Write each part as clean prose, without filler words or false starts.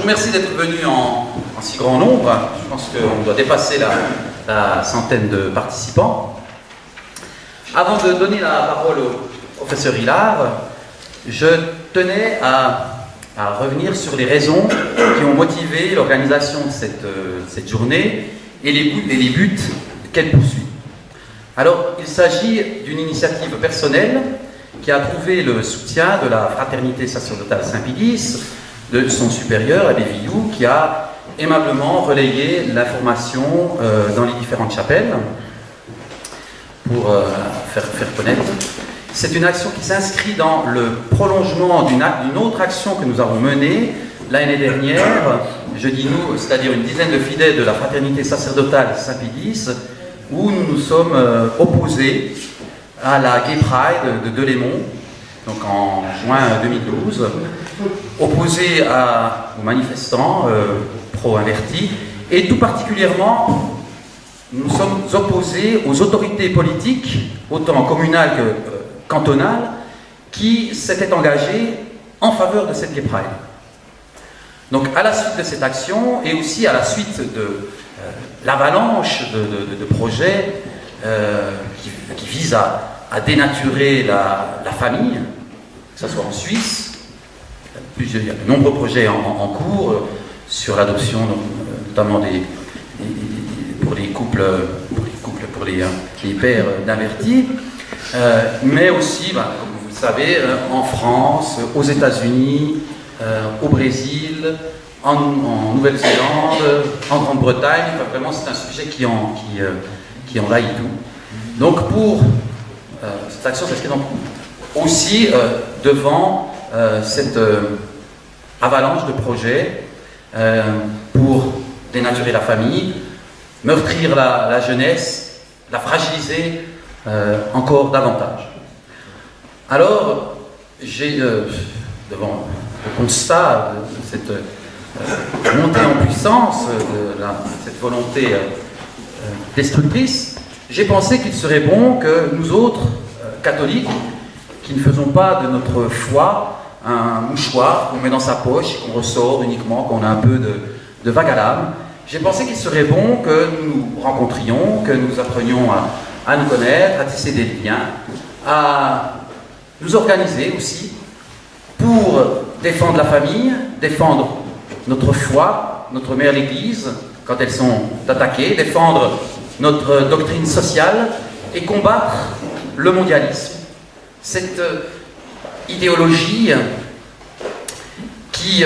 vous remercie d'être venus en si grand nombre. Je pense qu'on doit dépasser la centaine de participants. Avant de donner la parole au professeur Hilard, je tenais à revenir sur les raisons qui ont motivé l'organisation de cette journée et les buts qu'elle poursuit. Alors, il s'agit d'une initiative personnelle qui a trouvé le soutien de la Fraternité sacerdotale Saint-Pédis, de son supérieur, Abbé Villou, qui a aimablement relayé l'information dans les différentes chapelles pour faire connaître. C'est une action qui s'inscrit dans le prolongement d'une autre action que nous avons menée l'année dernière, je dis nous, c'est-à-dire une dizaine de fidèles de la Fraternité sacerdotale Saint-Pédis, où nous nous sommes opposés à la Gay Pride de Delémont, donc en juin 2012, opposés aux manifestants pro-invertis, et tout particulièrement, nous sommes opposés aux autorités politiques, autant communales que cantonales, qui s'étaient engagées en faveur de cette Gay Pride. Donc, à la suite de cette action, et aussi à la suite de l'avalanche de projets qui visent à dénaturer la famille, que ce soit en Suisse, il y a de nombreux projets en cours sur l'adoption, notamment pour les couples, pour les pères d'invertis, mais aussi, comme vous le savez, en France, aux États-Unis, au Brésil, en Nouvelle-Zélande, en Grande-Bretagne. Enfin, vraiment, c'est un sujet qui envahit tout. Donc, pour cette action s'inscrit donc aussi devant cette avalanche de projets pour dénaturer la famille, meurtrir la jeunesse, la fragiliser encore davantage. Alors, j'ai devant le constat de cette montée en puissance, de cette volonté destructrice, j'ai pensé qu'il serait bon que nous autres, catholiques, qui ne faisons pas de notre foi un mouchoir qu'on met dans sa poche et qu'on ressort uniquement quand on a un peu de vague à l'âme, j'ai pensé qu'il serait bon que nous nous rencontrions, que nous apprenions à nous connaître, à tisser des liens, à nous organiser aussi pour défendre la famille, défendre notre foi, notre mère l'Église, quand elles sont attaquées, défendre notre doctrine sociale et combattre le mondialisme. Cette idéologie qui,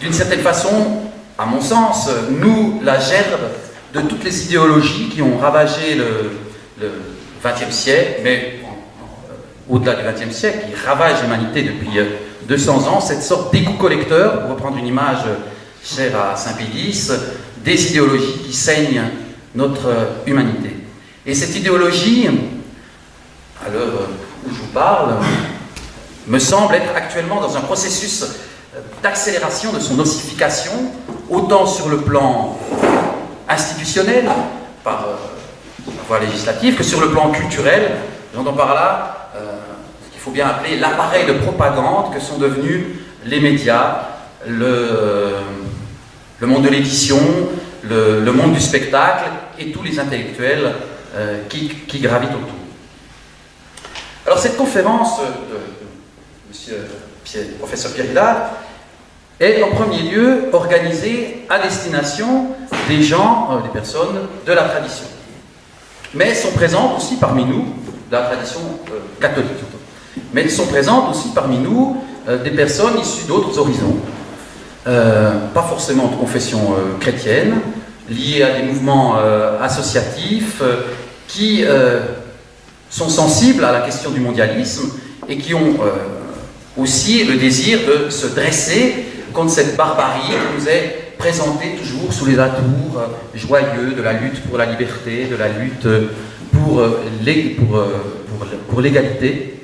d'une certaine façon, à mon sens, noue la gerbe de toutes les idéologies qui ont ravagé le XXe siècle, mais au-delà du XXe siècle, qui ravage l'humanité depuis 200 ans, cette sorte d'égout collecteur, pour reprendre une image chère à Saint-Pédis, des idéologies qui saignent notre humanité. Et cette idéologie, à l'heure où je vous parle, me semble être actuellement dans un processus d'accélération de son ossification, autant sur le plan institutionnel, par voie législative, que sur le plan culturel. J'entends par là ce qu'il faut bien appeler l'appareil de propagande que sont devenus les médias, le monde de l'édition, le monde du spectacle et tous les intellectuels qui gravitent autour. Alors cette conférence de professeur Pierre Hilard est en premier lieu organisée à destination des gens, des personnes de la tradition. Mais sont présentes aussi parmi nous, de la tradition catholique, mais sont présentes aussi parmi nous des personnes issues d'autres horizons, pas forcément de confession chrétienne, liées à des mouvements associatifs qui sont sensibles à la question du mondialisme et qui ont aussi le désir de se dresser contre cette barbarie qui nous est présentée toujours sous les atours joyeux de la lutte pour la liberté, de la lutte pour l'égalité,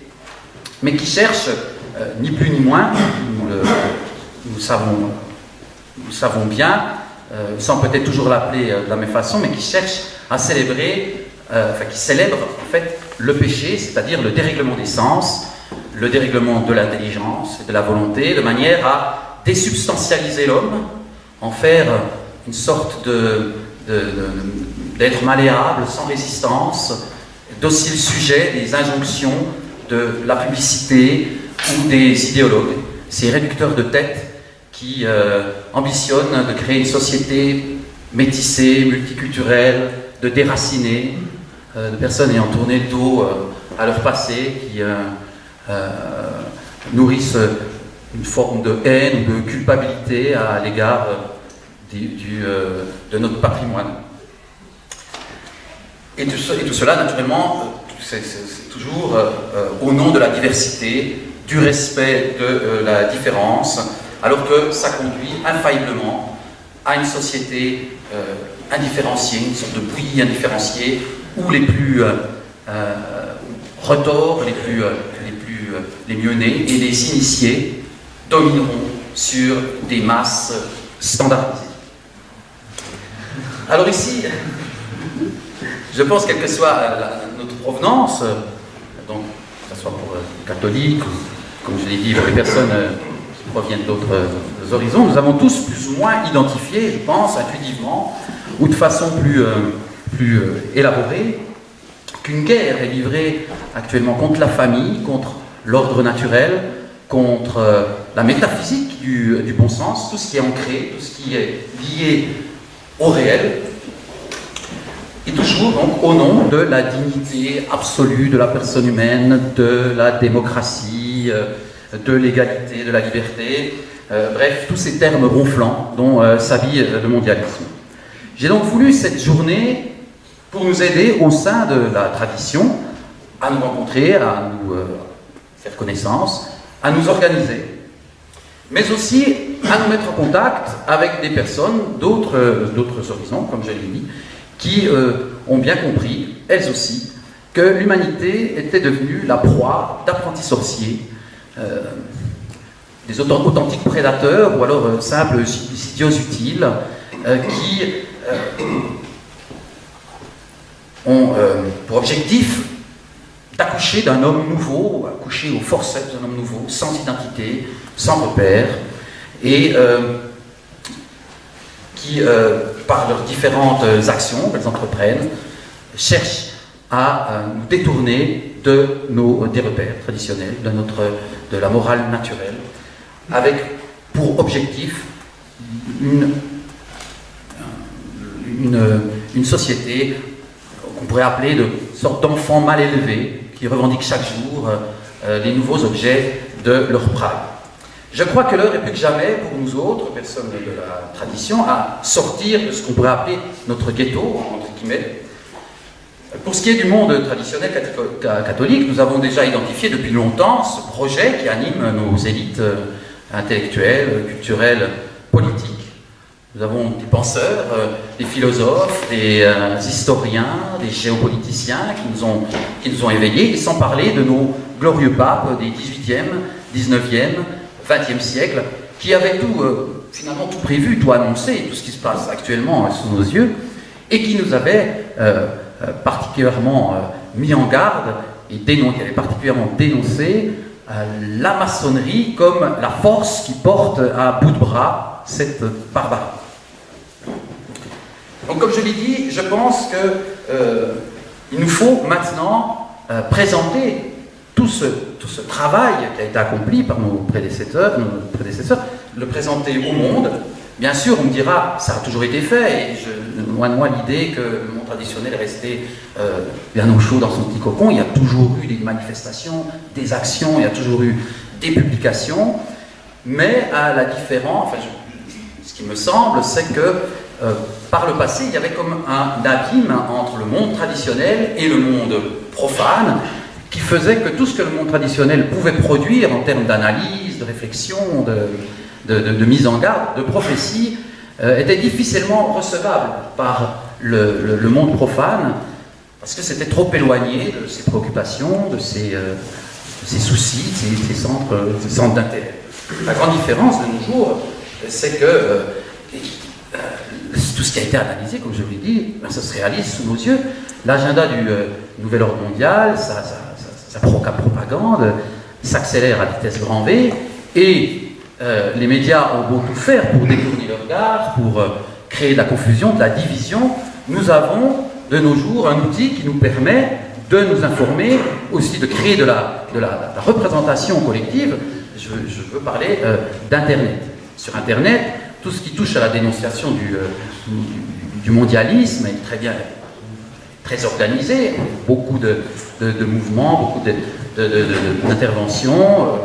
mais qui cherche ni plus ni moins, nous savons bien, sans peut-être toujours l'appeler de la même façon, mais qui cherche à célébrer, qui célèbre en fait le péché, c'est-à-dire le dérèglement des sens, le dérèglement de l'intelligence et de la volonté, de manière à désubstantialiser l'homme, en faire une sorte d'être malléable, sans résistance, docile sujet des injonctions de la publicité ou des idéologues, ces réducteurs de tête qui ambitionnent de créer une société métissée, multiculturelle, de déracinés, de personnes ayant tourné le dos à leur passé, qui nourrissent une forme de haine ou de culpabilité à l'égard de notre patrimoine. Et tout cela, naturellement, c'est toujours au nom de la diversité, du respect de la différence, alors que ça conduit infailliblement à une société indifférenciée, une sorte de bouillie indifférenciée, où les plus retors, les mieux nés et les initiés domineront sur des masses standardisées. Alors ici, je pense, quelle que soit notre provenance, donc que ce soit pour les catholiques, ou, comme je l'ai dit, pour les personnes qui proviennent d'autres horizons, nous avons tous plus ou moins identifié, je pense, intuitivement, ou de façon plus élaborée, qu'une guerre est livrée actuellement contre la famille, contre l'ordre naturel, contre la métaphysique du bon sens, tout ce qui est ancré, tout ce qui est lié au réel, et toujours donc au nom de la dignité absolue de la personne humaine, de la démocratie, de l'égalité, de la liberté, bref, tous ces termes ronflants dont s'habille le mondialisme. J'ai donc voulu cette journée pour nous aider au sein de la tradition à nous rencontrer, à nous faire connaissance, à nous organiser, mais aussi à nous mettre en contact avec des personnes d'autres horizons, comme je l'ai dit, qui ont bien compris, elles aussi, que l'humanité était devenue la proie d'apprentis sorciers, des authentiques prédateurs, ou alors simples idiots utiles, qui ont pour objectif d'accoucher d'un homme nouveau, accoucher au forceps d'un homme nouveau, sans identité, sans repère, et qui, par leurs différentes actions qu'elles entreprennent, cherchent à nous détourner des repères traditionnels, de la morale naturelle, avec pour objectif une société qu'on pourrait appeler de sorte d'enfants mal élevés, qui revendiquent chaque jour les nouveaux objets de leur pride. Je crois que l'heure est plus que jamais pour nous autres, personnes de la tradition, à sortir de ce qu'on pourrait appeler notre ghetto, entre guillemets. Pour ce qui est du monde traditionnel catholique, nous avons déjà identifié depuis longtemps ce projet qui anime nos élites intellectuelles, culturelles, politiques. Nous avons des penseurs, des philosophes, des historiens, des géopoliticiens qui nous ont éveillés, et sans parler de nos glorieux papes des 18e, 19e, 20e siècle, qui avaient finalement tout prévu, tout annoncé, tout ce qui se passe actuellement sous nos yeux, et qui nous avaient particulièrement mis en garde, et qui avaient particulièrement dénoncé la maçonnerie comme la force qui porte à bout de bras cette barbarie. Donc, comme je l'ai dit, je pense qu'il nous faut maintenant présenter tout ce travail qui a été accompli par nos prédécesseurs, le présenter au monde. Bien sûr, on me dira, ça a toujours été fait, et loin de moi l'idée que le monde traditionnel est resté bien au chaud dans son petit cocon. Il y a toujours eu des manifestations, des actions, il y a toujours eu des publications, mais à la différence, ce qui me semble, c'est que par le passé, il y avait comme un abîme entre le monde traditionnel et le monde profane, qui faisait que tout ce que le monde traditionnel pouvait produire en termes d'analyse, de réflexion, de mise en garde, de prophétie, était difficilement recevable par le monde profane, parce que c'était trop éloigné de ses préoccupations, de ses soucis, de ses centres d'intérêt. La grande différence de nos jours, c'est que tout ce qui a été analysé, comme je vous l'ai dit, ça se réalise sous nos yeux. L'agenda du nouvel ordre mondial, sa propagande s'accélère à vitesse grand V, et les médias ont beau tout faire pour détourner le regard, pour créer de la confusion, de la division, nous avons de nos jours un outil qui nous permet de nous informer, aussi de créer de la représentation collective. Je veux parler d'Internet. Sur Internet, tout ce qui touche à la dénonciation du mondialisme est très organisé, beaucoup de mouvements, beaucoup d'interventions,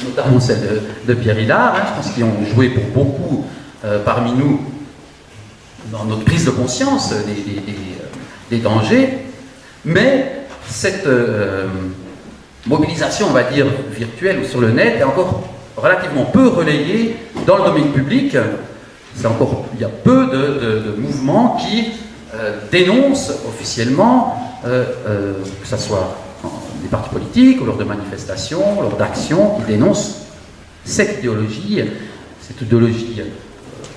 notamment celle de Pierre Hillard, hein, je pense qu'ils ont joué pour beaucoup parmi nous dans notre prise de conscience des dangers, mais cette mobilisation, on va dire, virtuelle ou sur le net est encore relativement peu relayée dans le domaine public. Il y a peu de mouvements qui dénoncent officiellement, que ce soit des partis politiques, ou lors de manifestations, lors d'actions, qui dénoncent cette idéologie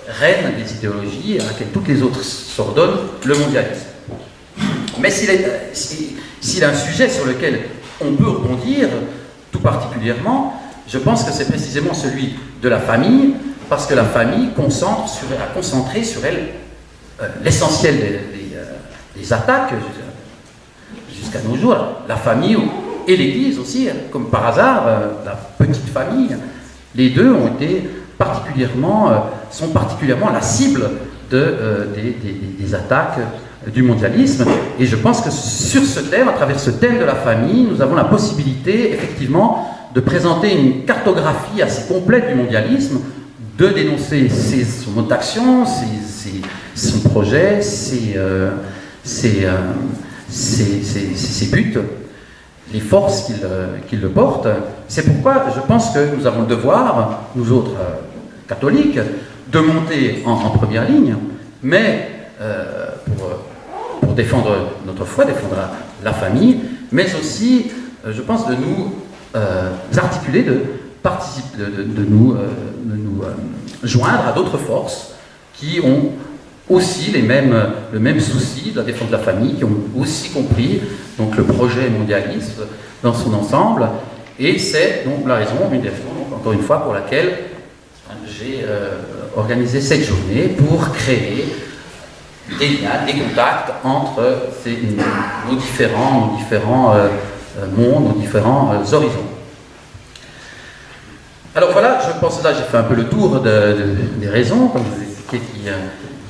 reine des idéologies à laquelle toutes les autres s'ordonnent, le mondialisme. Mais s'il a un sujet sur lequel on peut rebondir, tout particulièrement, je pense que c'est précisément celui de la famille, parce que la famille a concentré sur elle l'essentiel des attaques jusqu'à nos jours. La famille et l'Église aussi, comme par hasard, la petite famille, les deux sont particulièrement la cible des attaques du mondialisme. Et je pense que sur ce thème, à travers ce thème de la famille, nous avons la possibilité, effectivement, de présenter une cartographie assez complète du mondialisme, de dénoncer son mode d'action, son projet, ses buts, les forces qui le portent. C'est pourquoi je pense que nous avons le devoir, nous autres catholiques, de monter en première ligne, mais pour défendre notre foi, défendre la famille, mais aussi, je pense, de nous articuler, de nous joindre à d'autres forces qui ont aussi le même souci de la défense de la famille, qui ont aussi compris donc, le projet mondialiste dans son ensemble. Et c'est donc la raison, une des raisons, encore une fois, pour laquelle j'ai organisé cette journée pour créer des liens, des contacts entre nos différents mondes, nos différents horizons. Alors voilà, je pense là j'ai fait un peu le tour des raisons, comme je vous ai expliqué,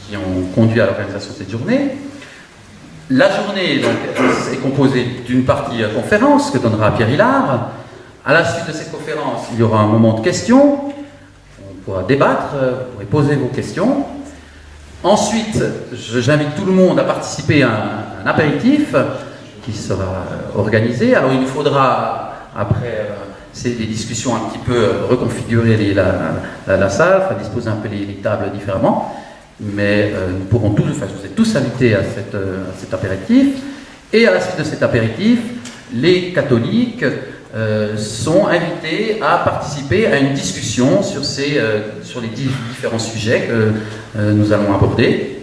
qui ont conduit à l'organisation de cette journée. La journée donc, est composée d'une partie conférence que donnera Pierre Hillard. À la suite de cette conférence, il y aura un moment de questions. On pourra débattre, vous pourrez poser vos questions. Ensuite, j'invite tout le monde à participer à un apéritif qui sera organisé. Alors il nous faudra, après des discussions un petit peu reconfigurer la salle, disposer un peu les tables différemment. Mais nous pourrons tous, vous êtes tous invités à cet apéritif. Et à la suite de cet apéritif, les catholiques sont invités à participer à une discussion sur les différents sujets que nous allons aborder.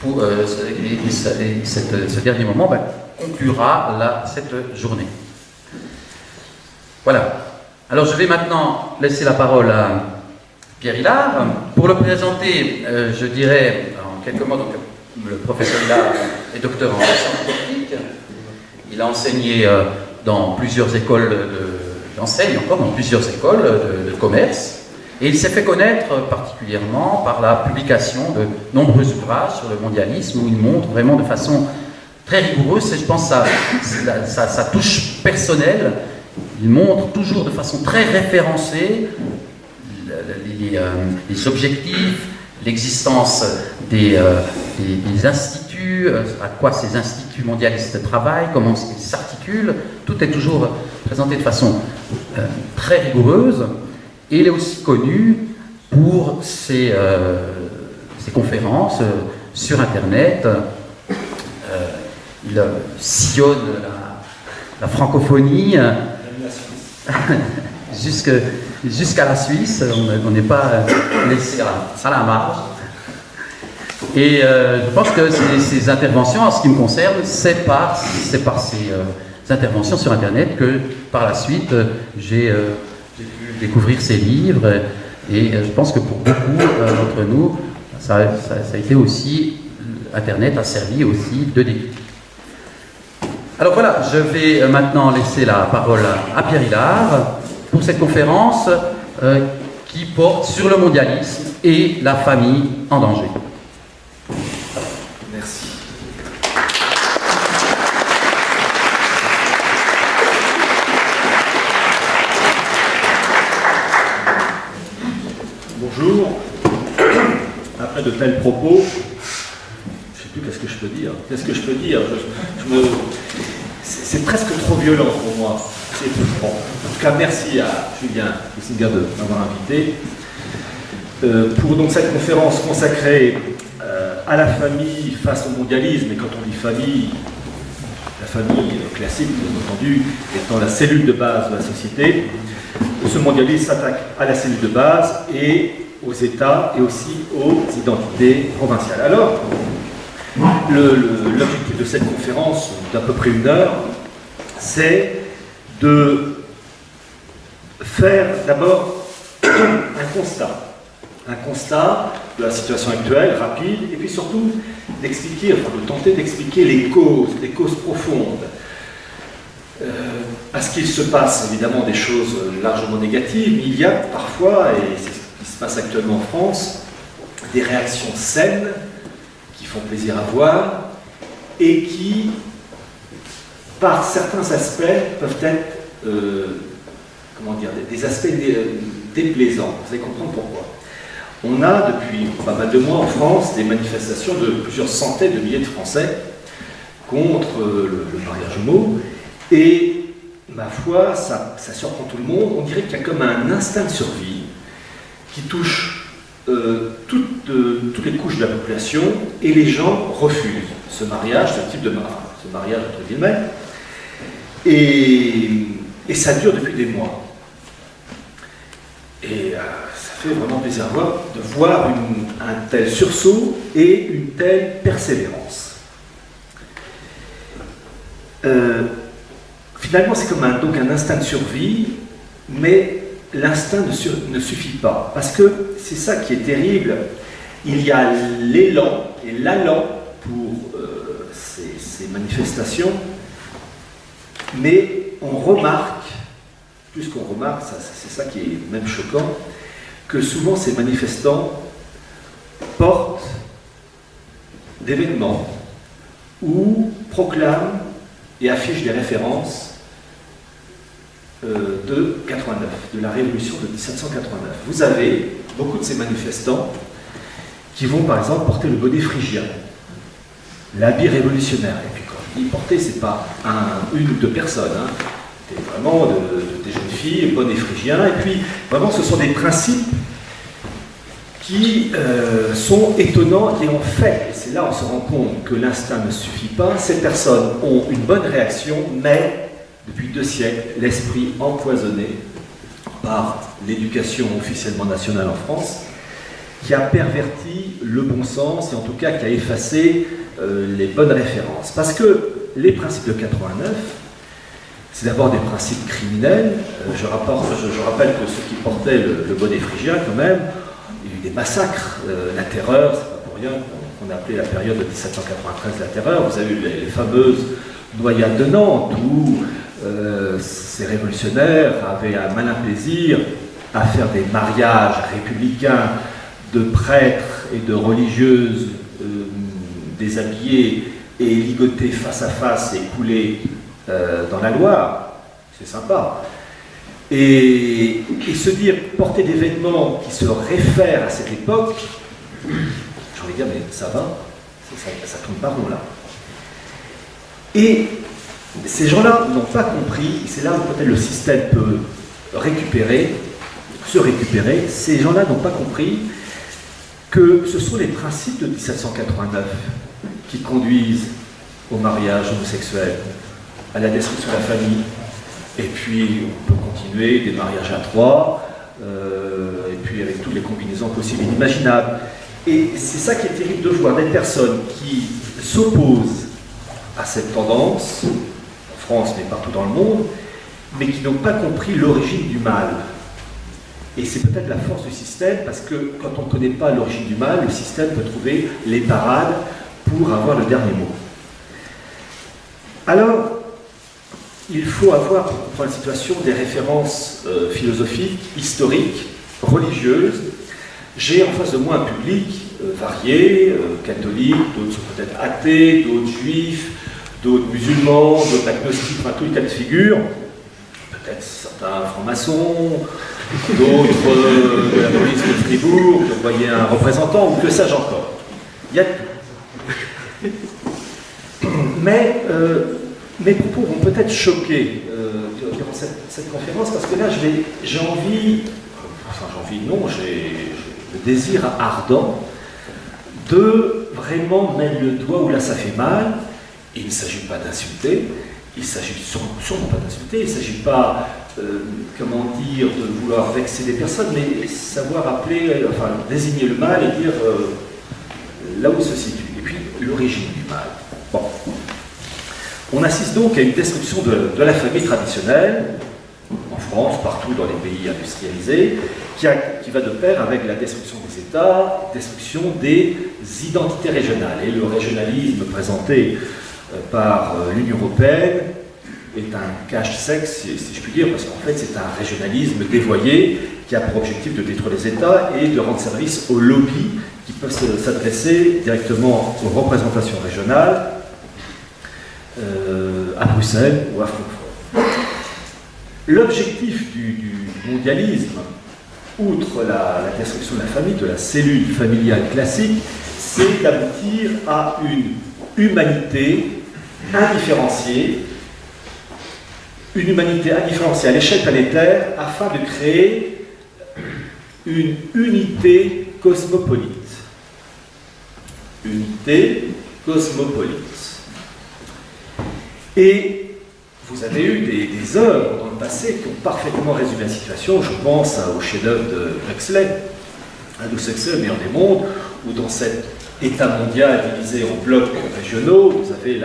Ce dernier moment conclura cette journée. Voilà. Alors je vais maintenant laisser la parole à Pierre Hillard. Pour le présenter, je dirais en quelques mots, donc, le professeur Hillard est docteur en sciences politiques. Il a enseigné dans plusieurs écoles, il enseigne encore dans plusieurs écoles de commerce. Et il s'est fait connaître particulièrement par la publication de nombreux ouvrages sur le mondialisme où il montre vraiment de façon très rigoureuse, et je pense que sa touche personnelle, il montre toujours de façon très référencée les objectifs, l'existence des instituts, à quoi ces instituts mondialistes travaillent, comment ils s'articulent. Tout est toujours présenté de façon très rigoureuse. Et il est aussi connu pour ses conférences sur Internet. Il sillonne la francophonie jusqu'à la Suisse. On n'est pas laissé à la marge. Et je pense que ces interventions, en ce qui me concerne, c'est par ces interventions sur Internet que par la suite j'ai pu découvrir ces livres. Et je pense que pour beaucoup d'entre nous, ça a été aussi, Internet a servi aussi de déclic. Alors voilà, je vais maintenant laisser la parole à Pierre Hilard pour cette conférence qui porte sur le mondialisme et la famille en danger. Merci. Bonjour. Après de tels propos, je ne sais plus qu'est-ce que je peux dire. Qu'est-ce que je peux dire? C'est presque trop violent pour moi. Bon. En tout cas, merci à Julien Huissinger de m'avoir invité pour donc cette conférence consacrée à la famille face au mondialisme. Et quand on dit famille, la famille classique, bien entendu, étant la cellule de base de la société, ce mondialisme s'attaque à la cellule de base et aux États et aussi aux identités provinciales. Alors, l'objectif de cette conférence, d'à peu près 1 heure, c'est de faire d'abord un constat de la situation actuelle, rapide, et puis surtout d'expliquer, enfin de tenter d'expliquer les causes profondes. Parce qu'il se passe évidemment des choses largement négatives, mais il y a parfois, et c'est ce qui se passe actuellement en France, des réactions saines qui font plaisir à voir et qui, par certains aspects, peuvent être des aspects déplaisants. Vous allez comprendre pourquoi. On a depuis pas mal de mois en France des manifestations de plusieurs centaines de milliers de Français contre le mariage homo, et ma foi, ça surprend tout le monde. On dirait qu'il y a comme un instinct de survie qui touche toutes les couches de la population, et les gens refusent ce mariage, ce type de mariage entre guillemets, et ça dure depuis des mois. Et ça fait vraiment plaisir de voir un tel sursaut et une telle persévérance. Finalement, c'est comme un instinct de survie, mais l'instinct ne suffit pas. Parce que c'est ça qui est terrible. Il y a l'élan et l'allant pour ces manifestations, mais on remarque, plus qu'on remarque, c'est ça qui est même choquant, que souvent ces manifestants portent d'événements ou proclament et affichent des références de 89, de la révolution de 1789. Vous avez beaucoup de ces manifestants qui vont par exemple porter le bonnet phrygien, l'habit révolutionnaire. Et puis quand ils portaient, c'est pas une ou deux personnes, hein. C'était vraiment des jeunes filles, bonnet phrygien. Et puis vraiment, ce sont des principes qui sont étonnants, et en fait, et c'est là où on se rend compte que l'instinct ne suffit pas, ces personnes ont une bonne réaction, mais depuis 2 siècles, l'esprit empoisonné par l'éducation officiellement nationale en France, qui a perverti le bon sens, et en tout cas qui a effacé les bonnes références. Parce que les principes de 89, c'est d'abord des principes criminels. Je rappelle que ceux qui portaient le bonnet phrygien, quand même, il y a eu des massacres, la terreur, c'est pas pour rien qu'on a appelé la période de 1793 la terreur. Vous avez eu les fameuses noyades de Nantes, où ces révolutionnaires avaient un malin plaisir à faire des mariages républicains de prêtres et de religieuses déshabillés et ligotés face à face et coulés dans la Loire. C'est sympa. Et se dire, porter des vêtements qui se réfèrent à cette époque, j'ai envie de dire, mais ça va, ça tourne pas rond là. Et ces gens-là n'ont pas compris, c'est là où peut-être le système peut se récupérer, ces gens-là n'ont pas compris que ce sont les principes de 1789 qui conduisent au mariage homosexuel, à la destruction de la famille, et puis on peut continuer, des mariages à 3, et puis avec toutes les combinaisons possibles et inimaginables. Et c'est ça qui est terrible de voir, des personnes qui s'opposent à cette tendance, en France mais partout dans le monde, mais qui n'ont pas compris l'origine du mal. Et c'est peut-être la force du système, parce que quand on ne connaît pas l'origine du mal, le système peut trouver les parades pour avoir le dernier mot. Alors, il faut avoir, pour comprendre la situation, des références philosophiques, historiques, religieuses. J'ai en face de moi un public varié, catholique, d'autres sont peut-être athées, d'autres juifs, d'autres musulmans, d'autres agnostiques, enfin tous les cas de figure, peut-être certains francs-maçons, d'autres de la police de Fribourg, vous voyez un représentant, ou que sais-je encore. Il y a tout. Mais mes propos vont peut-être choquer durant cette conférence, parce que là j'ai le désir ardent de vraiment mettre le doigt où là ça fait mal. Il ne s'agit pas d'insulter, il ne s'agit sûrement pas d'insulter, il ne s'agit pas, de vouloir vexer des personnes, mais savoir appeler, désigner le mal et dire là où se situe, et puis l'origine du mal. Bon. On assiste donc à une destruction de la famille traditionnelle, en France, partout dans les pays industrialisés, qui va de pair avec la destruction des États, destruction des identités régionales. Et le régionalisme présenté par l'Union européenne est un cache-sexe, si je puis dire, parce qu'en fait c'est un régionalisme dévoyé qui a pour objectif de détruire les États et de rendre service aux lobbies qui peuvent s'adresser directement aux représentations régionales à Bruxelles ou à Francfort. L'objectif du mondialisme, outre la destruction de la famille, de la cellule familiale classique, c'est d'aboutir à une humanité indifférenciée, à l'échelle planétaire afin de créer une unité cosmopolite. Unité cosmopolite. Et vous avez eu des œuvres dans le passé qui ont parfaitement résumé la situation. Je pense au chef-d'œuvre de Huxley, Aldous Huxley, le meilleur des mondes, où dans cet État mondial divisé en blocs régionaux, vous avez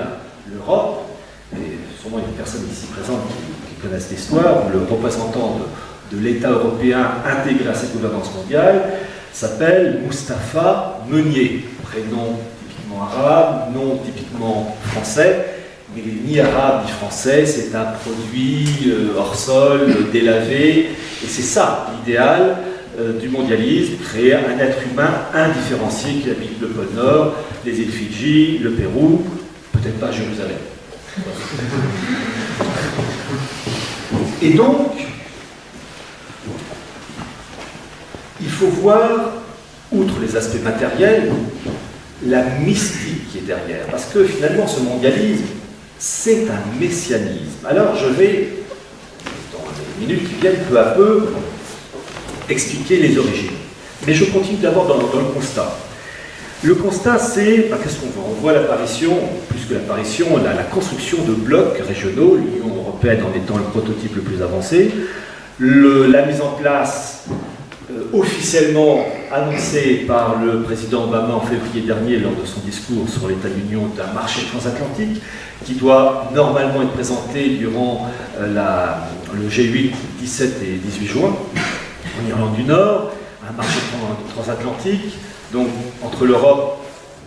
l'Europe, et sûrement il y a une personne ici présente qui connaissent l'histoire, où le représentant de l'État européen intégré à cette gouvernance mondiale s'appelle Mustapha Meunier, prénom typiquement arabe, nom typiquement français, mais il n'est ni arabe ni français, c'est un produit hors sol, délavé, et c'est ça l'idéal du mondialisme, créer un être humain indifférencié qui habite le pôle Nord, les îles Fidji, le Pérou, peut-être pas Jérusalem. Et donc, il faut voir, outre les aspects matériels, la mystique qui est derrière. Parce que finalement, ce mondialisme, c'est un messianisme. Alors, je vais, dans les minutes qui viennent, peu à peu, expliquer les origines. Mais je continue d'abord dans le constat. Le constat, c'est, qu'est-ce qu'on voit? On voit l'apparition, plus que l'apparition, la construction de blocs régionaux, l'Union européenne en étant le prototype le plus avancé, la mise en place officiellement annoncée par le président Obama en février dernier lors de son discours sur l'état de l'Union d'un marché transatlantique qui doit normalement être présenté durant le G8 17 et 18 juin en Irlande du Nord, un marché transatlantique, donc entre l'Europe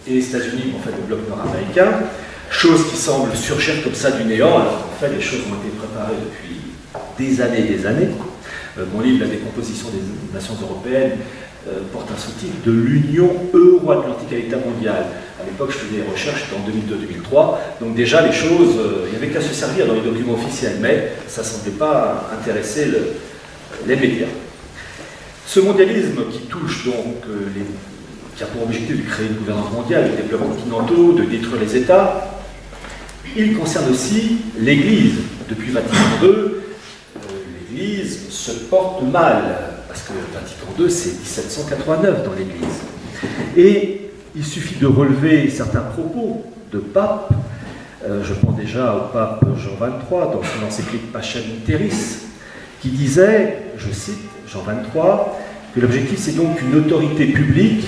et les États-Unis, en fait le bloc nord-américain, chose qui semble surgir comme ça du néant, alors qu'en fait les choses ont été préparées depuis des années et des années. Mon livre, La décomposition des nations européennes, porte un sous-titre de l'Union euro-atlantique à l'état mondial. À l'époque, je faisais des recherches en 2002-2003, donc déjà les choses, il n'y avait qu'à se servir dans les documents officiels, mais ça ne semblait pas intéresser les médias. Ce mondialisme qui touche donc, qui a pour objectif de créer une gouvernance mondiale, de développement continentaux, de détruire les États, il concerne aussi l'Église. Depuis Vatican II, l'Église se porte mal, parce que Vatican II, c'est 1789 dans l'Église. Et il suffit de relever certains propos de pape. Je pense déjà au pape Jean XXIII dans son encyclique Pacem in Terris, qui disait, je cite Jean XXIII, que l'objectif c'est donc une autorité publique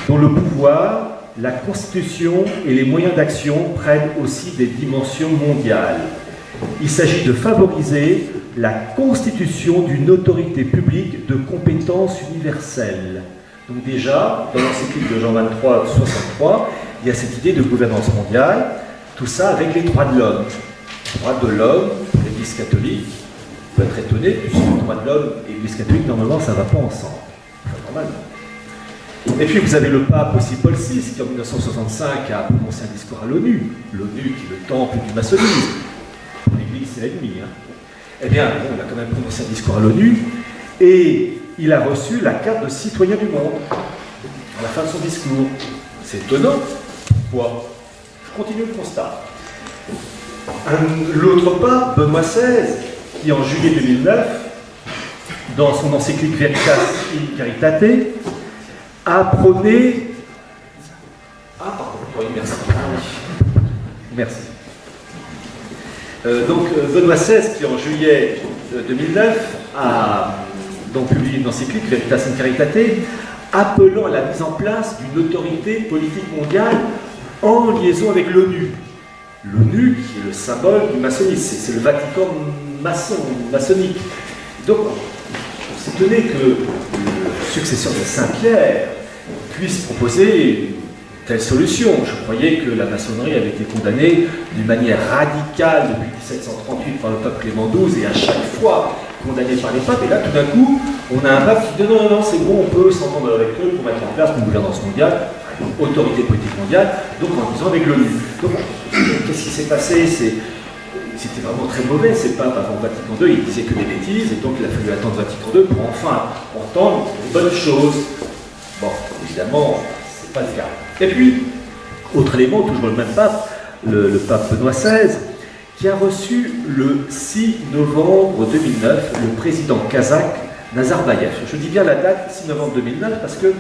dont le pouvoir, la constitution et les moyens d'action prennent aussi des dimensions mondiales. Il s'agit de favoriser la constitution d'une autorité publique de compétence universelle. Donc déjà, dans l'encyclique de Jean 23, 63, il y a cette idée de gouvernance mondiale, tout ça avec les droits de l'homme. Les droits de l'homme, l'Église catholique, peut être étonné, puisque les droits de l'homme et l'Église catholique, normalement, ça ne va pas ensemble. Enfin, normalement. Et puis vous avez le pape aussi, Paul VI, qui en 1965 a prononcé un discours à l'ONU. L'ONU qui est le temple du maçonnisme. L'Église, c'est l'ennemi. Hein. Eh bien, bon, il a quand même prononcé un discours à l'ONU, et il a reçu la carte de citoyen du monde à la fin de son discours. C'est étonnant. Pourquoi? Je continue le constat. L'autre pape, Benoît XVI, qui en juillet 2009, dans son encyclique Veritas in Caritate, a prôné... Ah, pardon, oui, merci. Merci. Donc, Benoît XVI, qui en juillet 2009 a donc publié une encyclique Veritas in Caritate, appelant à la mise en place d'une autorité politique mondiale en liaison avec l'ONU. L'ONU, qui est le symbole du maçonnisme, c'est le Vatican maçonnique. Donc, on s'étonnait que le successeur de Saint-Pierre puisse proposer une telle solution. Je croyais que la maçonnerie avait été condamnée d'une manière radicale depuis 1738 par le pape Clément XII, et à chaque fois condamnée par les papes. Et là, tout d'un coup, on a un pape qui dit non, c'est bon, on peut s'entendre avec eux pour mettre en place une gouvernance mondiale, une autorité politique mondiale, donc en disant avec l'ONU. Donc, qu'est-ce qui s'est passé? C'était vraiment très mauvais, ces papes avant Vatican II, ils disaient que des bêtises, et donc il a fallu attendre Vatican II pour enfin entendre les bonnes choses. Bon, évidemment, c'est pas le cas. Et puis, autre élément, toujours le même pape, le pape Benoît XVI, qui a reçu le 6 novembre 2009 le président kazakh Nazarbayev. Je dis bien la date, 6 novembre 2009, parce que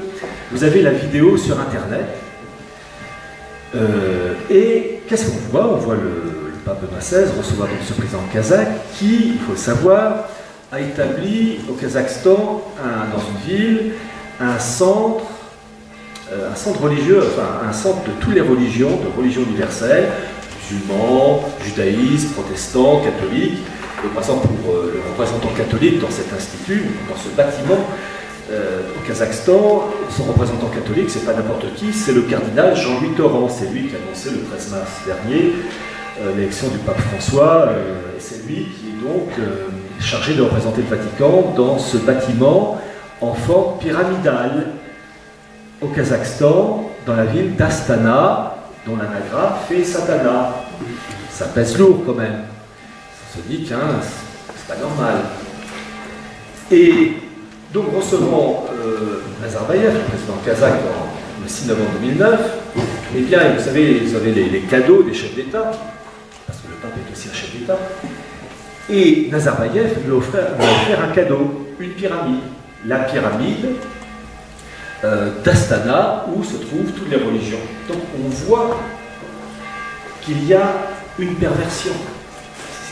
vous avez la vidéo sur Internet. Et qu'est-ce qu'on voit? On voit le pape Benoît XVI recevoir donc ce président kazakh qui, il faut le savoir, a établi au Kazakhstan, dans une ville, un centre religieux, enfin un centre de toutes les religions, de religions universelles, musulmans, judaïsmes, protestants, catholiques. Et par exemple, pour le représentant catholique dans cet institut, dans ce bâtiment, au Kazakhstan, son représentant catholique, c'est pas n'importe qui, c'est le cardinal Jean-Louis Torrent. C'est lui qui a annoncé le 13 mars dernier l'élection du pape François, et c'est lui qui est donc chargé de représenter le Vatican dans ce bâtiment en forme pyramidale au Kazakhstan, dans la ville d'Astana, dont l'anagraphe fait Satana. Ça pèse lourd quand même. On se dit, tiens, c'est pas normal. Et donc, recevant Nazarbayev, le président kazakh, le 6 novembre 2009, eh bien, vous savez, vous avez les cadeaux des chefs d'État, parce que le pape est aussi un chef d'État, et Nazarbayev lui a offert un cadeau, une pyramide. La pyramide d'Astana, où se trouvent toutes les religions. Donc, on voit qu'il y a une perversion.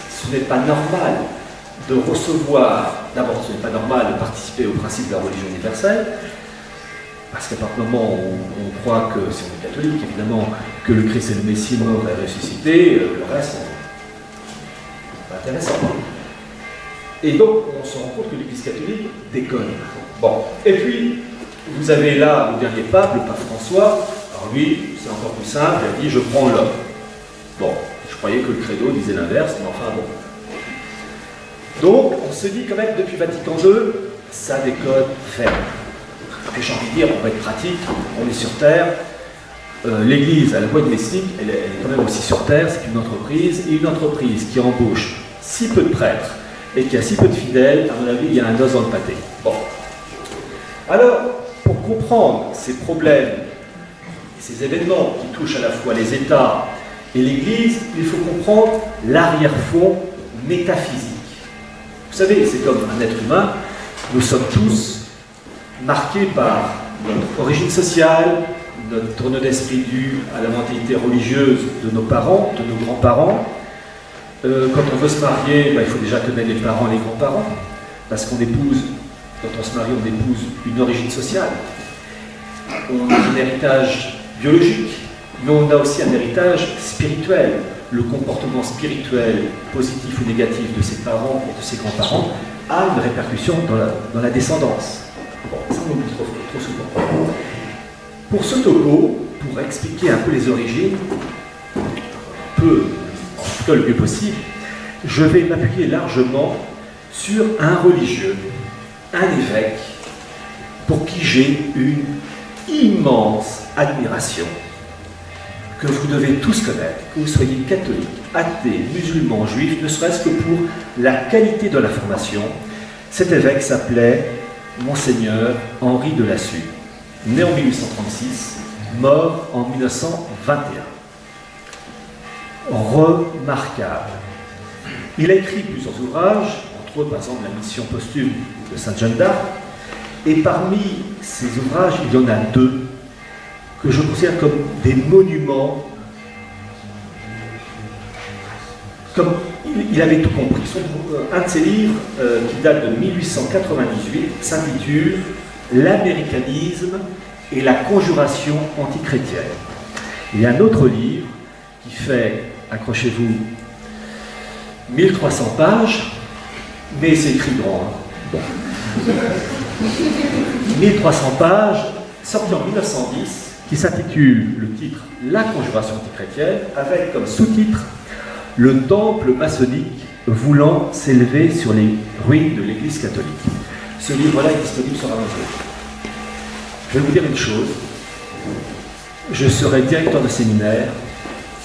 Ce n'est pas normal de recevoir, d'abord ce n'est pas normal de participer au principe de la religion universelle, parce qu'à partir du moment où on croit que, si on est catholique évidemment, que le Christ est le Messie mort et ressuscité, le reste, c'est pas intéressant. Et donc on se rend compte que l'Église catholique déconne. Bon, et puis vous avez là le dernier pape, le pape François. Alors lui, c'est encore plus simple, il a dit je prends l'homme. Bon, je croyais que le credo disait l'inverse, mais enfin bon. Donc, on se dit quand même, depuis Vatican II, ça déconne ferme. Et j'ai envie de dire, on va être pratique, on est sur Terre. L'Église, à la voie domestique, elle est quand même aussi sur Terre, c'est une entreprise, et une entreprise qui embauche si peu de prêtres et qui a si peu de fidèles, à mon avis, il y a un os dans le pâté. Bon. Alors, pour comprendre ces problèmes, ces événements qui touchent à la fois les États et l'Église, il faut comprendre l'arrière-fond métaphysique. Vous savez, c'est comme un être humain, nous sommes tous marqués par notre origine sociale, notre tournure d'esprit dû à la mentalité religieuse de nos parents, de nos grands-parents. Quand on veut se marier, il faut déjà connaître les parents et les grands-parents, parce qu'on épouse, quand on se marie, on épouse une origine sociale. On a un héritage biologique, mais on a aussi un héritage spirituel. le comportement spirituel positif ou négatif de ses parents et de ses grands-parents a une répercussion dans la descendance. Bon, ça on oublie trop souvent. Pour ce topo, pour expliquer un peu les origines, en tout cas le mieux possible, je vais m'appuyer largement sur un religieux, un évêque, pour qui j'ai une immense admiration, que vous devez tous connaître, que vous soyez catholique, athée, musulman, juif, ne serait-ce que pour la qualité de la formation. Cet évêque s'appelait Monseigneur Henri de Lassus, né en 1836, mort en 1921. Remarquable. Il a écrit plusieurs ouvrages, entre autres par exemple la mission posthume de Sainte Jeanne d'Arc, et parmi ces ouvrages, il y en a deux que je considère comme des monuments, comme il avait tout compris. Un de ses livres, qui date de 1898, s'intitule « L'américanisme et la conjuration antichrétienne ». Il y a un autre livre qui fait, accrochez-vous, 1300 pages, mais c'est écrit grand. Bon. 1300 pages, sorti en 1910, qui s'intitule, le titre, « La conjuration antichrétienne », avec comme sous-titre « Le temple maçonnique voulant s'élever sur les ruines de l'Église catholique ». Ce livre-là est disponible sur Amazon. Je vais vous dire une chose, je serai directeur de séminaire,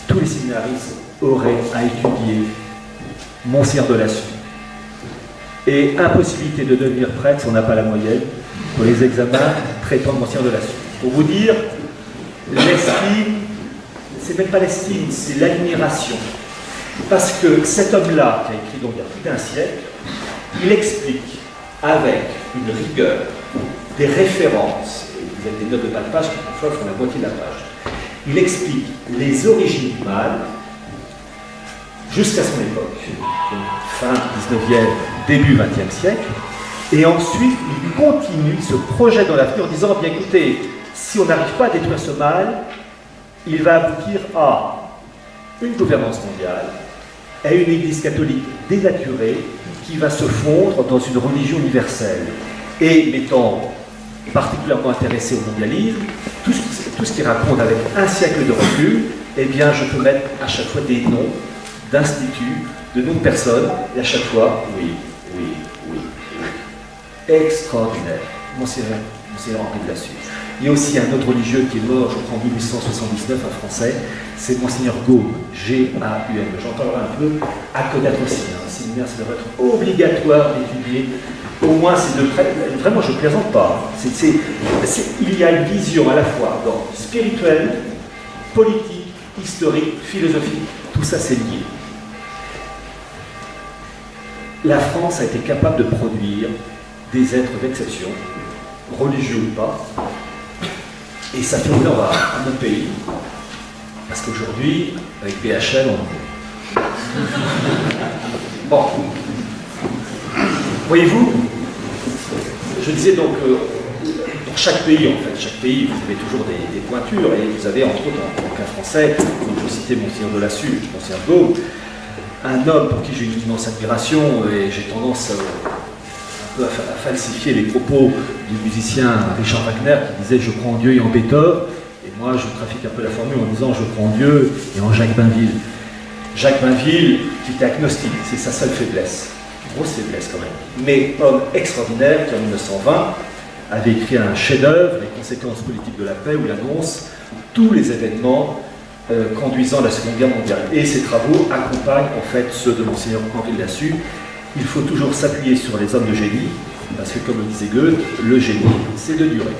tous les séminaristes auraient à étudier Monseigneur de Lassus. Et impossibilité de devenir prêtre si on n'a pas la moyenne pour les examens traitant de Monseigneur de Lassus. Pour vous dire, l'estime, c'est même pas l'estime, c'est l'admiration. Parce que cet homme-là, qui a écrit donc il y a plus d'un siècle, il explique avec une rigueur, des références, et vous avez des notes de bas de page qui parfois font la moitié de la page. Il explique les origines du mal jusqu'à son époque, donc fin 19e, début 20e siècle, et ensuite il continue, il se projette dans l'avenir en disant, bien écoutez, si on n'arrive pas à détruire ce mal, il va aboutir à une gouvernance mondiale, à une église catholique dénaturée qui va se fondre dans une religion universelle. Et m'étant particulièrement intéressé au mondialisme, tout ce qu'il raconte avec un siècle de recul, eh bien je peux mettre à chaque fois des noms d'instituts, de noms de personnes, et à chaque fois, oui. Extraordinaire. Monseigneur Henri de Lassus. Il y a aussi un autre religieux qui est mort, je crois, en 1879, un Français, c'est Monseigneur Gaume, G-A-U-M. J'en parlerai un peu, à connaître aussi. Un séminaire, ça devrait être obligatoire d'étudier. Au moins, c'est de près. Vraiment, je ne plaisante pas. Il y a une vision à la fois spirituelle, politique, historique, philosophique. Tout ça, c'est lié. La France a été capable de produire des êtres d'exception, religieux ou pas, et ça fait honneur à notre pays, parce qu'aujourd'hui, avec BHL, on... Bon. Voyez-vous, je disais donc, pour chaque pays, en fait, chaque pays, vous avez toujours des pointures, et vous avez, entre autres, en tant qu'un Français, donc je citais Monseigneur de Lassus, Monseigneur Gaume, un homme pour qui j'ai une immense admiration, et j'ai tendance un peu à falsifier les propos du musicien Richard Wagner qui disait « Je crois en Dieu et en Beethoven », et moi je trafique un peu la formule en disant « Je crois en Dieu et en Jacques Bainville ». Jacques Bainville, qui était agnostique, c'est sa seule faiblesse, grosse faiblesse quand même, mais homme extraordinaire qui en 1920 avait écrit un chef-d'œuvre, Les conséquences politiques de la paix, où il annonce tous les événements conduisant à la Seconde Guerre mondiale. Et ces travaux accompagnent en fait ceux de Monseigneur Henri de Lassus. Il faut toujours s'appuyer sur les hommes de génie, parce que comme le disait Goethe, le génie, c'est de durer.